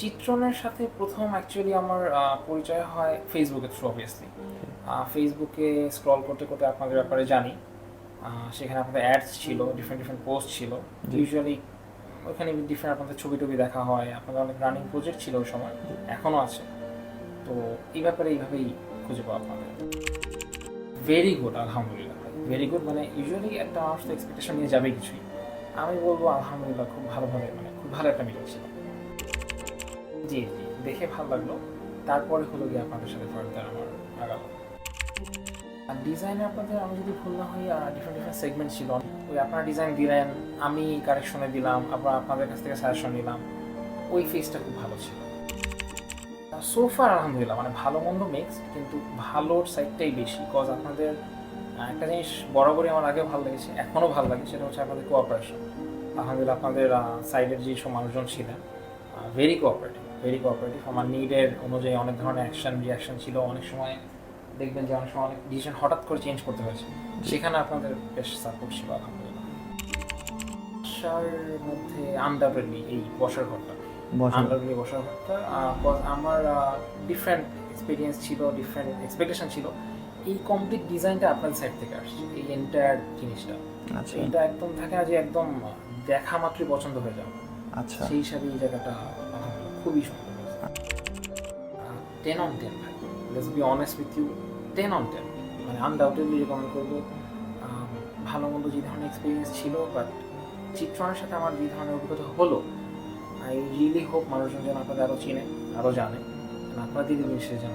চিত্রণের সাথে প্রথম অ্যাকচুয়ালি আমার পরিচয় হয় ফেসবুকের থ্রু অবভিয়াসলি। ফেসবুকে স্ক্রল করতে করতে আপনাদের ব্যাপারে জানি। সেখানে আপনাদের অ্যাডস ছিল, ডিফারেন্ট ডিফারেন্ট পোস্ট ছিল। ইউজুয়ালি ওখানে ডিফারেন্ট আপনাদের ছবি টবি দেখা হয়, আপনাদের অনেক রানিং প্রজেক্ট ছিল ওই সময়, এখনও আছে। তো এই ব্যাপারে এইভাবেই খুঁজে পাওয়া আপনাদের। ভেরি গুড, আলহামদুলিল্লাহ। ভেরি গুড মানে ইউজুয়ালি একটা মানুষ তো এক্সপেকটেশন নিয়ে যাবে কিছুই। আমি বলবো আলহামদুলিল্লাহ খুব ভালোভাবে, মানে খুব ভালো একটা মিটিং ছিল। জি জি, দেখে ভালো লাগলো। তারপরে হলো গিয়ে আপনাদের সাথে ফার্দার আমার আগালো। আর ডিজাইনে আপনাদের, আমি যদি ভুল না হই, ডিফারেন্ট ডিফারেন্ট সেগমেন্ট ছিল। ওই আপনারা ডিজাইন দিলেন, আমি কারেকশনে দিলাম, আবার আপনাদের কাছ থেকে সাজেশন নিলাম। ওই ফেজটা খুব ভালো ছিল। সোফার আলহামদুলিল্লাহ মানে ভালো মন্দ মিক্স, কিন্তু ভালোর সাইডটাই বেশি। কজ আপনাদের একটা জিনিস বরাবরই আমার আগেও ভালো লেগেছে, এখনও ভালো লাগে, সেটা হচ্ছে আপনাদের কোঅপারেশন। আলহামদুলিল্লাহ আপনাদের সাইডের যেসব মানুষজন ছিলেন ভেরি কোঅপারেটিভ, ভেরি কোঅপারেটিভ। আমার নিডের অনুযায়ী অনেক ধরনের অ্যাকশন রিয়াকশন ছিল। অনেক সময় দেখবেন যে অনেক সময় অনেক ডিসিশন হঠাৎ করে চেঞ্জ করতে হয়েছে, সেখানে আপনাদের বেশ সাপোর্ট ছিল আলহামদুলিল্লাহ। বাসার মধ্যে আনডাউটেডলি এই বসার ঘরটা, আনডাউটেডলি বসার ঘরটা, আমার ডিফারেন্ট এক্সপিরিয়েন্স ছিল, ডিফারেন্ট এক্সপেকটেশন ছিল। এই কমপ্লিট ডিজাইনটা আপনাদের সাইড থেকে আসছে, এই এন্টায়ার জিনিসটা। আচ্ছা, এটা একদম থাকে না যে একদম দেখা মাত্রই পছন্দ হয়ে যাও। আচ্ছা, সেই হিসাবে এই জায়গাটা আলহামদুলিল্লাহ খুবই সুন্দর হয়েছে। 10 on 10 ভাই, let's be honest with you, 10 on 10 মানে আনডাউটেডলি রেকমেন্ড করবো। ভালো মন্দ যে ধরনের এক্সপিরিয়েন্স ছিল, বাট চিত্রণের সাথে আমার যে ধরনের অভিজ্ঞতা হলো, আই রিয়েলি হোপ মানুষজন যেন আপনাদের আরও চিনে, আরও জানে, আপনাদের জিনিসের যেন